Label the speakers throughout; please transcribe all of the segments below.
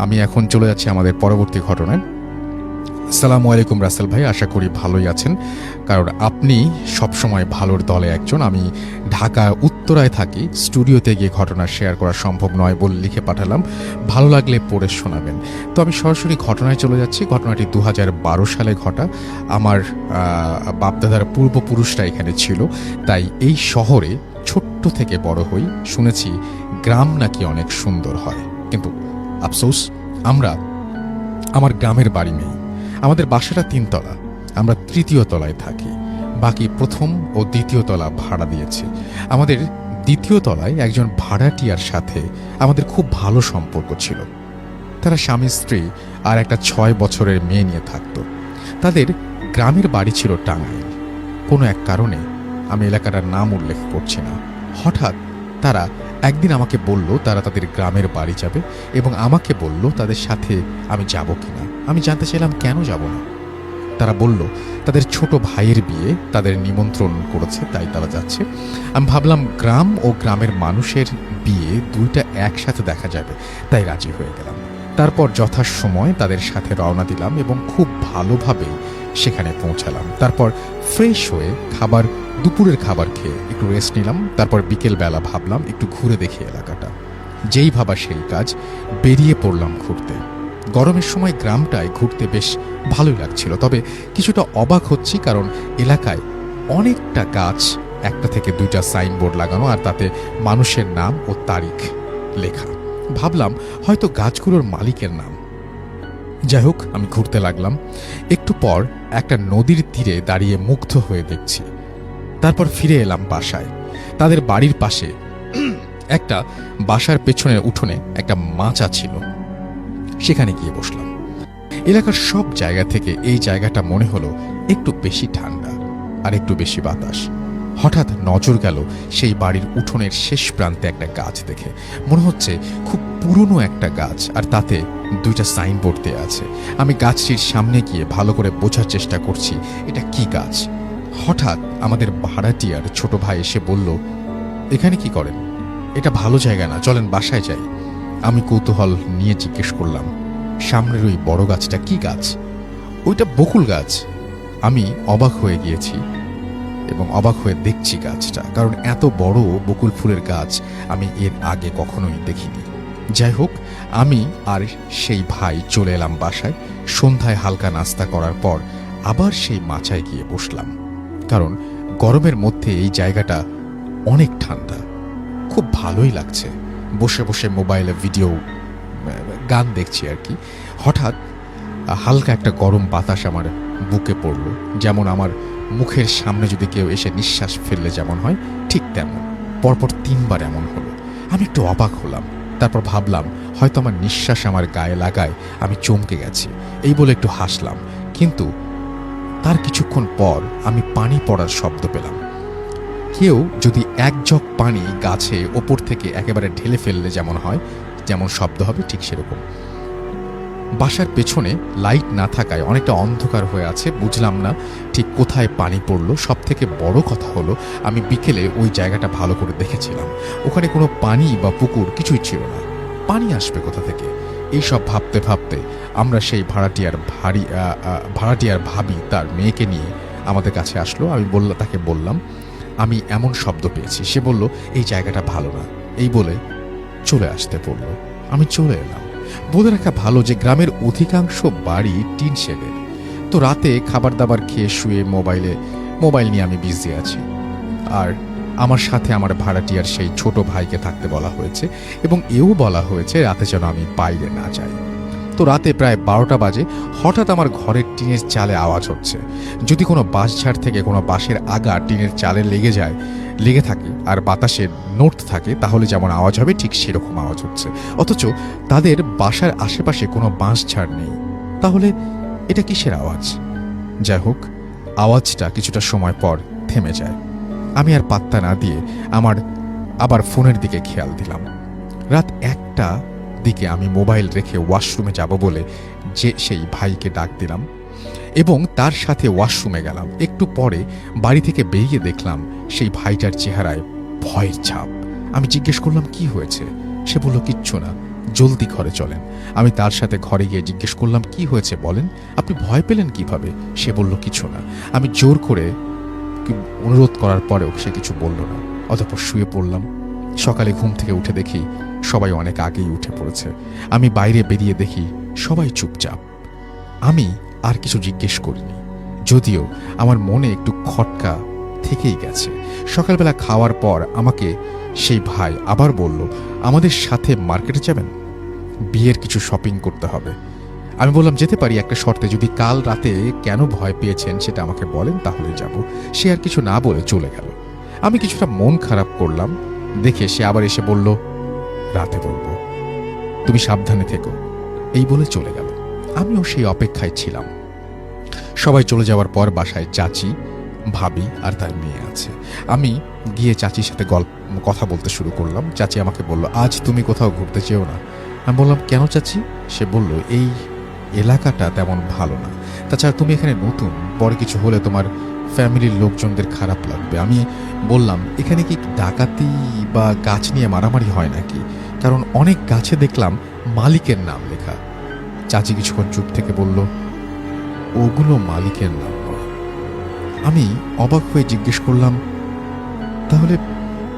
Speaker 1: আমি এখন চলে যাচ্ছি আমাদের পরবর্তী ঘটনায়। আসসালামু আলাইকুম রাসেল ভাই, আশা করি ভালোই আছেন, কারণ আপনি সবসময় ভালোর দলে একজন। আমি ঢাকা উত্তরায় থাকি, স্টুডিওতে গিয়ে ঘটনা শেয়ার করা সম্ভব নয় বলে লিখে পাঠালাম, ভালো লাগলে পড়ে শোনাবেন। তো আমি সরাসরি ঘটনায় চলে যাচ্ছি। ঘটনাটি 2012 সালে ঘটা। আমার বাপদাদার পূর্বপুরুষরা এখানে ছিল, তাই এই শহরে ছোট্ট থেকে বড় হই। শুনেছি গ্রাম নাকি অনেক সুন্দর হয়, কিন্তু আফসোস আমার গ্রামের বাড়ি নেই। আমাদের বাসাটা 3 তলা, আমরা 3য় তলায় থাকি, বাকি 1ম ও 2য় তলা ভাড়া দিয়েছি। আমাদের 2য় তলায় একজন ভাড়াটিয়ার সাথে আমাদের খুব ভালো সম্পর্ক ছিল। তারা স্বামী স্ত্রী আর একটা 6 বছরের মেয়ে নিয়ে থাকত। তাদের গ্রামের বাড়ি ছিল টাঙ্গাইল। কোনো এক কারণে, আমি এলাকাটার নাম উল্লেখ করছি না, হঠাৎ তারা একদিন আমাকে বলল তারা তাদের গ্রামের বাড়ি যাবে, এবং আমাকে বলল তাদের সাথে আমি যাব কিনা। আমি জানতে চাইলাম কেন যাব না। তারা বলল তাদের ছোট ভাইয়ের বিয়ে, তাদের নিমন্ত্রণ করেছে, তাই তারা যাচ্ছে। আমি ভাবলাম গ্রাম ও গ্রামের মানুষের বিয়ে দুইটা একসাথে দেখা যাবে, তাই রাজি হয়ে গেলাম। তারপর যথাসময় তাদের সাথে রওনা দিলাম এবং খুব ভালোভাবে সেখানে পৌঁছালাম। তারপর ফ্রেশ হয়ে দুপুরের খাবার খেয়ে একটু রেস্ট নিলাম। তারপর বিকেলবেলা ভাবলাম একটু ঘুরে দেখি এলাকাটা। যেই ভাবা সেই কাজ, বেরিয়ে পড়লাম ঘুরতে। গরমের সময় গ্রামটায় ঘুরতে বেশ ভালোই লাগছিল, তবে কিছুটা অবাক হচ্ছি, কারণ এলাকায় অনেকটা গাছ, একটা থেকে 2টা সাইনবোর্ড লাগানো, আর তাতে মানুষের নাম ও তারিখ লেখা। ভাবলাম হয়তো গাছগুলোর মালিকের নাম। যাই হোক, আমি ঘুরতে লাগলাম। একটু পর একটা নদীর তীরে দাঁড়িয়ে মুগ্ধ হয়ে দেখছি। তারপর ফিরে এলাম বাসায়। তাদের বাড়ির পাশে একটা বাসার পেছনের উঠোনে একটা মাচা ছিল, সেখানে গিয়ে বসলাম। এলাকার সব জায়গা থেকে এই জায়গাটা মনে হলো একটু বেশি ঠান্ডা আর একটু বেশি বাতাস। হঠাৎ নজর গেল সেই বাড়ির উঠোনের শেষ প্রান্তে একটা গাছ দেখে। মনে হচ্ছে খুব পুরনো একটা গাছ, আর তাতে 2টা সাইনবোর্ড দেওয়া আছে। আমি গাছটির সামনে গিয়ে ভালো করে বোঝার চেষ্টা করছি এটা কি গাছ। হঠাৎ আমাদের ভাড়াটিয়ার ছোট ভাই এসে বলল, এখানে কি করেন? এটা ভালো জায়গা না, চলেন বাসায় যাই। আমি কৌতূহল নিয়ে জিজ্ঞেস করলাম, সামনের ওই বড় গাছটা কি গাছ? ওইটা বকুল গাছ। আমি অবাক হয়ে গিয়েছি এবং অবাক হয়ে দেখছি গাছটা, কারণ এত বড় বকুল ফুলের গাছ আমি এর আগে কখনোই দেখিনি। যাই হোক, আমি আর সেই ভাই চলে এলাম বাসায়। সন্ধ্যায় হালকা নাস্তা করার পর আবার সেই মাচায় গিয়ে বসলাম, কারণ গরমের মধ্যে এই জায়গাটা অনেক ঠান্ডা, খুব ভালোই লাগছে। বসে বসে মোবাইলে গান দেখছি আর কি। হঠাৎ হালকা একটা গরম বাতাস আমার বুকে পড়ল, যেমন আমার মুখের সামনে যদি কেউ এসে নিঃশ্বাস ফেললে যেমন হয়, ঠিক তেমন। পরপর 3 বার এমন হলো। আমি একটু অবাক হলাম। তারপর ভাবলাম হয়তো আমার নিঃশ্বাস আমার গায়ে লাগায় আমি চমকে গেছি, এই বলে একটু হাসলাম। কিন্তু তার কিছুক্ষণ পর আমি পানি পড়ার শব্দ পেলাম। কেউ যদি 1 জগ পানি গাছে ওপর থেকে একেবারে ঢেলে ফেললে যেমন হয়, যেমন শব্দ হবে, ঠিক সেরকম। বাসার পেছনে লাইট না থাকায় অনেকটা অন্ধকার হয়ে আছে, বুঝলাম না ঠিক কোথায় পানি পড়লো। সব থেকে বড় কথা হলো, আমি বিকেলে ওই জায়গাটা ভালো করে দেখেছিলাম। ওখানে কোনো পানি বা পুকুর কিছুই ছিল না। পানি আসবে কোথা থেকে? এইসব ভাবতে ভাবতে আমরা সেই ভাড়াটিয়ার ভাবি তার মেয়েকে নিয়ে আমাদের কাছে আসলো। তাকে বললাম আমি এমন শব্দ পেয়েছি। সে বলল এই জায়গাটা ভালো না, এই বলে চলে আসতে বলল। আমি চলে এলাম। বলে রাখা ভালো যে গ্রামের অধিকাংশ বাড়ি টিন শেডের। তো রাতে খাবার দাবার খেয়ে শুয়ে মোবাইল নিয়ে আমি বিজি আছি। আর আমার সাথে আমার ভাড়াটিয়ার সেই ছোট ভাইকে থাকতে বলা হয়েছে, এবং এও বলা হয়েছে রাতে যেন আমি বাইরে না যাই। তো রাতে প্রায় 12টা বাজে হঠাৎ আমার ঘরের টিনের চালে আওয়াজ হচ্ছে। যদি কোনো বাঁশঝাড় থেকে কোনো বাঁশের আগা টিনের চালে লেগে থাকে আর বাতাসে নড়তে থাকে, তাহলে যেমন আওয়াজ হবে ঠিক সেরকম আওয়াজ হচ্ছে। অথচ তাদের বাসার আশেপাশে কোনো বাঁশঝাড় নেই। তাহলে এটা কিসের আওয়াজ? যাই হোক, আওয়াজটা কিছুটা সময় পর থেমে যায়। আমি আর পাত্তা না দিয়ে আবার ফোনের দিকে খেয়াল দিলাম। রাত 1টা দিকে আমি মোবাইল রেখে ওয়াশরুমে যাব বলে সেই ভাইকে ডাক দিলাম এবং তার সাথে ওয়াশরুমে গেলাম। একটু পরে বাড়ি থেকে বেরিয়ে দেখলাম সেই ভাইটার চেহারায় ভয়ের ছাপ। আমি জিজ্ঞেস করলাম কি হয়েছে? সে বলল কিচ্ছু না, জলদি ঘরে চলেন। আমি তার সাথে ঘরে গিয়ে জিজ্ঞেস করলাম, কি হয়েছে বলেন, আপনি ভয় পেলেন কিভাবে? সে বলল, কিছু না। আমি জোর করে অনুরোধ করার পরেও সে কিছু বলল না। অতঃপর শুয়ে পড়লাম। সকালে ঘুম থেকে উঠে দেখি সবাই অনেক আগেই উঠে পড়েছে। আমি বাইরে বেরিয়ে দেখি সবাই চুপচাপ। আমি আর কিছু জিজ্ঞেস করিনি, যদিও আমার মনে একটু খটকা থেকেই গেছে। সকালবেলা খাওয়ার পর আমাকে সেই ভাই আবার বলল, আমাদের সাথে মার্কেটে যাবেন, বিয়ের কিছু শপিং করতে হবে। আমি বললাম, যেতে পারি, একটা শর্তে, যদি কাল রাতে কেন ভয় পেয়েছেন সেটা আমাকে বলেন, তাহলে যাব। সে আর কিছু না বলে চলে গেল। আমি কিছুটা মন খারাপ করলাম দেখে সে আবার এসে বলল, রাতে বলবো, তুমি সাবধানে থেকো, এই বলে চলে গেল। আমিও সেই অপেক্ষায় ছিলাম। সবাই চলে যাওয়ার পর বাসায় চাচি, ভাবি আর তার মেয়ে আছে। আমি গিয়ে চাচির সাথে কথা বলতে শুরু করলাম। চাচি আমাকে বলল, আজ তুমি কোথাও ঘুরতে চেও না? আমি বললাম, কেন চাচি? সে বলল, এই এলাকাটা তেমন ভালো না, তাছাড়া তুমি এখানে নতুন, পরে কিছু হলে তোমার ফ্যামিলির লোকজনদের খারাপ লাগবে। আমি বললাম, এখানে কি ডাকাতি বা গাছ নিয়ে মারামারি হয় নাকি? কারণ অনেক গাছে দেখলাম মালিকের নাম লেখা। চাচি কিছুক্ষণ চুপ থেকে বলল, ওগুলো মালিকের নাম নয়। আমি অবাক হয়ে জিজ্ঞেস করলাম, তাহলে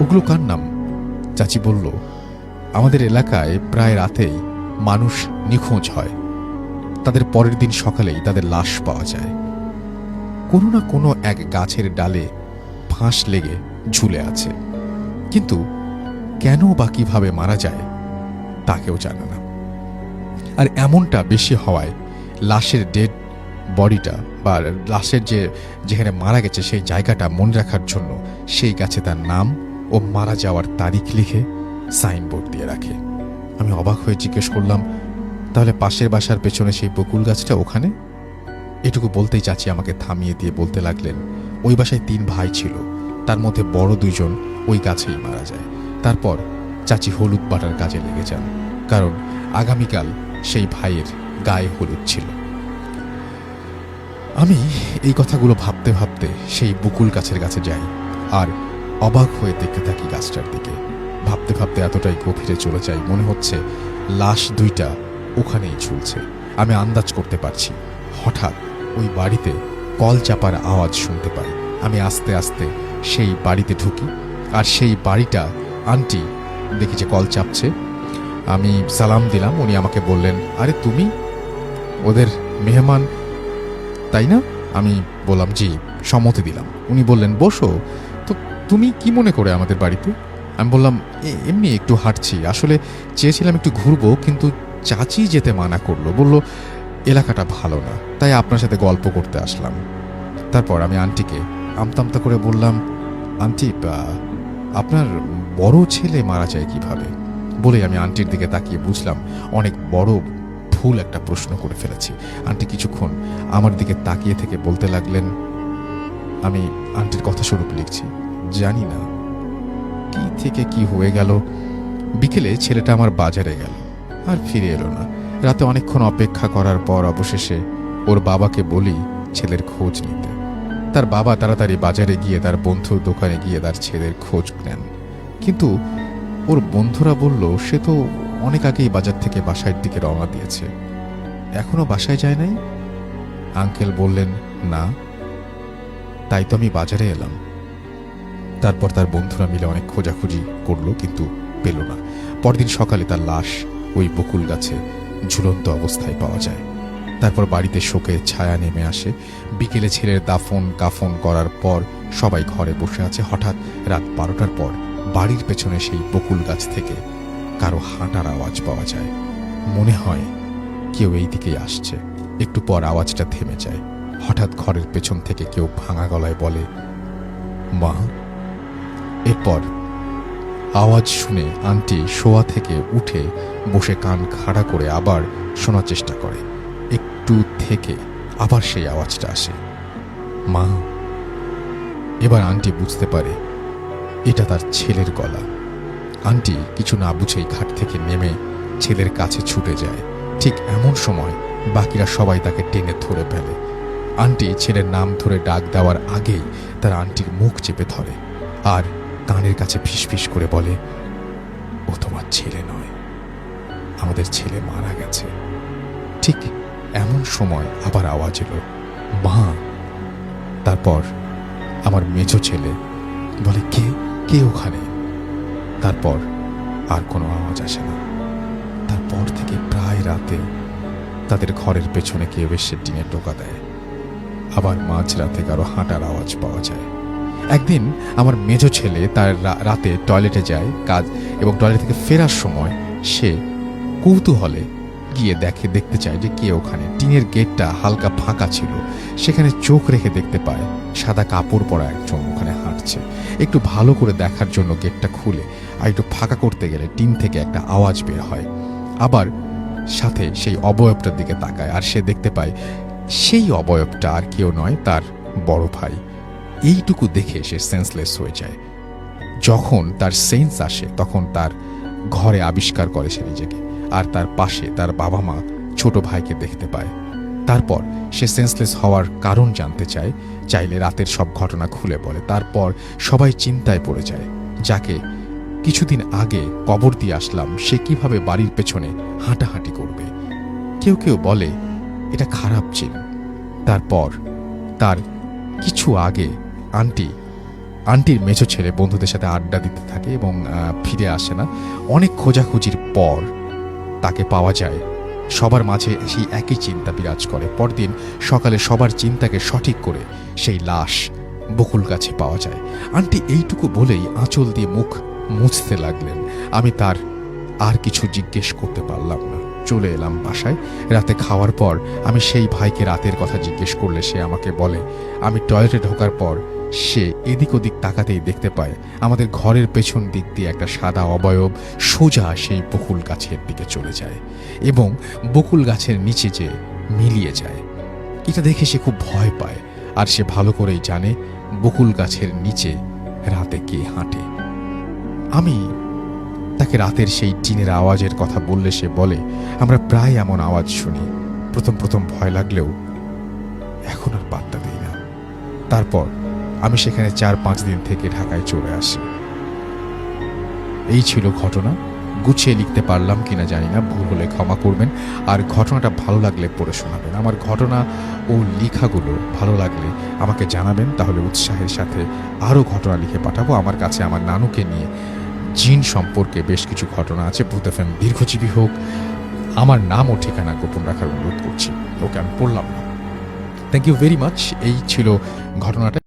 Speaker 1: ওগুলো কার নাম? চাচি বলল, আমাদের এলাকায় প্রায় রাতেই মানুষ নিখোঁজ হয়, তাদের পরের দিন সকালেই তাদের লাশ পাওয়া যায়। কোনো না কোনো এক গাছের ডালে ফাঁস লেগে ঝুলে আছে, কিন্তু কেন বা কিভাবে মারা যায় তা কেউ জানে না। আর এমনটা বেশি হওয়ায় লাশের ডেড বডিটা বা লাশের যেখানে মারা গেছে সেই জায়গাটা মনে রাখার জন্য সেই গাছে তার নাম ও মারা যাওয়ার তারিখ লিখে সাইনবোর্ড দিয়ে রাখে। আমি অবাক হয়ে জিজ্ঞেস করলাম, তাহলে পাশের বাসার পেছনে সেই বকুল গাছটা ওখানে? এটুকু বলতেই চাচি আমাকে থামিয়ে দিয়ে বলতে লাগলেন, ওই বাসায় 3 ভাই ছিল, তার মধ্যে বড় 2 জন ওই গাছেই মারা যায়। তারপর চাচি হলুদ বাটার কাজে লেগে যান, কারণ আগামীকাল সেই ভাইয়ের গায়ে হলুদ ছিল। আমি এই কথাগুলো ভাবতে ভাবতে সেই বকুল গাছের কাছে যাই আর অবাক হয়ে দেখতে থাকি গাছটার দিকে। ভাবতে ভাবতে এতটাই গভীরে চলে যাই, মনে হচ্ছে লাশ 2টা ওখানেই ঝুলছে। আমি আন্দাজ করতে পারছি। হঠাৎ ওই বাড়িতে কল চাপার আওয়াজ শুনতে পাই। আমি আস্তে আস্তে সেই বাড়িতে ঢুকি, আর সেই বাড়িটা আন্টি দেখি যে কল চাপছে। আমি সালাম দিলাম। উনি আমাকে বললেন, আরে তুমি ওদের মেহমান তাই না? আমি বললাম, জি, সম্মতি দিলাম। উনি বললেন, বসো। তো তুমি কি মনে করে আমাদের বাড়িতে? আমি বললাম, এমনি একটু হাঁটছি, আসলে চেয়েছিলাম একটু ঘুরবো, কিন্তু চাচি যেতে মানা করলো, বলল এলাকাটা ভালো না, তাই আপনার সাথে গল্প করতে আসলাম। তারপর আমি আন্টিকে আমতামতা করে বললাম, আন্টি, আপনার বড় ছেলে মারা যায় কিভাবে? বলে আমি আন্টির দিকে তাকিয়ে বুঝলাম অনেক বড় ভুল একটা প্রশ্ন করে ফেলেছি। আন্টি কিছুক্ষণ আমার দিকে তাকিয়ে থেকে বলতে লাগলেন, আমি আন্টির কথা স্বরূপ লিখছি, জানি না কি থেকে কি হয়ে গেল। বিকেলে ছেলেটা আমার বাজারে গেল, আর ফিরে এলো না। রাতে অনেকক্ষণ অপেক্ষা করার পর অবশেষে ওর বাবাকে বলি ছেলের খোঁজ নিতে। তার বাবা তাড়াতাড়ি বাজারে গিয়ে তার বন্ধুর দোকানে গিয়ে তার ছেলের খোঁজ নেন, কিন্তু ওর বন্ধুরা বলল সে তো অনেক আগেই বাজার থেকে বাসার দিকে রওনা দিয়েছে, এখনো বাসায় যায় নাই। আঙ্কেল বললেন, না, তাই তো আমি বাজারে এলাম। তারপর তার বন্ধুরা মিলে অনেক খোঁজাখুঁজি করলো, কিন্তু পেল না। পরদিন সকালে তার লাশ ওই বকুল গাছে ঝুলন্ত অবস্থায় পাওয়া যায়। তারপর বাড়িতে শোকের ছায়া নেমে আসে। বিকেলে ছেলের দাফন কাফন করার পর সবাই ঘরে বসে আছে। হঠাৎ রাত 12টার পর বাড়ির পেছনে সেই বকুল গাছ থেকে কারো হাঁটার আওয়াজ পাওয়া যায়। মনে হয় কেউ এই দিকেই আসছে। একটু পর আওয়াজটা থেমে যায়। হঠাৎ ঘরের পেছন থেকে কেউ ভাঙা গলায় বলে, মা। এরপর আওয়াজ শুনে আন্টি শোয়া থেকে উঠে বসে কান খাড়া করে আবার শোনার চেষ্টা করে। একটু থেকে আবার সেই আওয়াজটা আসে, মা। এবার আন্টি বুঝতে পারে এটা তার ছেলের গলা। আন্টি কিছু না বুঝেই খাট থেকে নেমে ছেলের কাছে ছুটে যায়। ঠিক এমন সময় বাকিরা সবাই তাকে টেনে ধরে ফেলে। আন্টি ছেলের নাম ধরে ডাক দেওয়ার আগেই তার আন্টির মুখ চেপে ধরে আর কানের কাছে ফিসফিস করে বলে, ও তোমার ছেলে নয়। আমাদের ছেলে মারা গেছে। ঠিক এমন সময় আবার আওয়াজ এলো, মা। তারপর আমার মেজো ছেলে বলে, কে কে ওখানে? তারপর আর কোনো আওয়াজ আসে না। তারপর থেকে প্রায় রাতে তাদের ঘরের পেছনে কেউ এসে টিনে টোকা দেয়। আবার মাঝরাতে কারো হাঁটার আওয়াজ পাওয়া যায়। একদিন আমার মেজো ছেলে তার রাতে টয়লেটে যায় কাজ, এবং টয়লেট থেকে ফেরার সময় সে কৌতূহলে গিয়ে দেখতে চায় যে কে ওখানে। টিনের গেটটা হালকা ফাঁকা ছিল, সেখানে চোখ রেখে দেখতে পায় সাদা কাপড় পরা একজন ওখানে হাঁটছে। একটু ভালো করে দেখার জন্য গেটটা খুলে আর একটু ফাঁকা করতে গেলে টিন থেকে একটা আওয়াজ বের হয়। আবার সাথে সেই অবয়বটার দিকে তাকায়, আর সে দেখতে পায় সেই অবয়বটা আর কেউ নয়, তার বড় ভাই। এইটুকু দেখে সে সেন্সলেস হয়ে যায়। যখন তার সেন্স আসে তখন তার ঘরে আবিষ্কার করে সে নিজেকে, আর তার পাশে তার বাবা মা ছোট ভাইকে দেখতে পায়। তারপর সে সেন্সলেস হওয়ার কারণ জানতে চাইলে রাতের সব ঘটনা খুলে বলে। তারপর সবাই চিন্তায় পড়ে যায়, যাকে কিছুদিন আগে কবর দিয়ে আসলাম সে কিভাবে বাড়ির পেছনে হাঁটাহাঁটি করবে। কেউ কেউ বলে এটা খারাপ চিন। তারপর তার কিছু আগে আন্টির মেজো ছেলে বন্ধুদের সাথে আড্ডা দিতে থাকে এবং ফিরে আসে না। অনেক খোঁজাখুঁজির পর তাকে পাওয়া যায়। সবার মাঝে সেই একই চিন্তা বিরাজ করে। পরদিন সকালে সবার চিন্তাকে সঠিক করে সেই লাশ বকুল গাছে পাওয়া যায়। আন্টি এইটুকু বলেই আঁচল দিয়ে মুখ মুছতে লাগলেন। আমি তার আর কিছু জিজ্ঞেস করতে পারলাম না। চলে এলাম বাসায়। রাতে খাওয়ার পর আমি সেই ভাইকে রাতের কথা জিজ্ঞেস করলে সে আমাকে বলে, আমি টয়লেটে ঢোকার পর সে এদিক ওদিক তাকাতেই দেখতে পায় আমাদের ঘরের পেছন দিক দিয়ে একটা সাদা অবয়ব সোজা সেই বকুল গাছের দিকে চলে যায় এবং বকুল গাছের নিচে যে মিলিয়ে যায়। এটা দেখে সে খুব ভয় পায়, আর সে ভালো করেই জানে বকুল গাছের নিচে রাতে কে হাঁটে। আমি তাকে রাতের সেই টিনের আওয়াজের কথা বললে সে বলে, আমরা প্রায় এমন আওয়াজ শুনি। প্রথম ভয় লাগলেও এখন আর পাত্তা দিই না। তারপর আমি সেখানে 4-5 দিন থেকে ঢাকায় চলে আসি। এই ছিল ঘটনা। গুছিয়ে লিখতে পারলাম কিনা জানি না, ভুল হলে ক্ষমা করবেন। আর ঘটনাটা ভালো লাগলে পড়ে শোনাবেন। আমার ঘটনা ও লেখাগুলো ভালো লাগলে আমাকে জানাবেন, তাহলে উৎসাহের সাথে আরও ঘটনা লিখে পাঠাবো। আমার কাছে আমার নানুকে নিয়ে জিন সম্পর্কে বেশ কিছু ঘটনা আছে। ভূত এফএম দীর্ঘজীবী হোক। আমার নাম ও ঠিকানা গোপন রাখার অনুরোধ করছি। ওকে আমি পড়লাম না। Thank you very much. এই ছিল ঘটনাটা।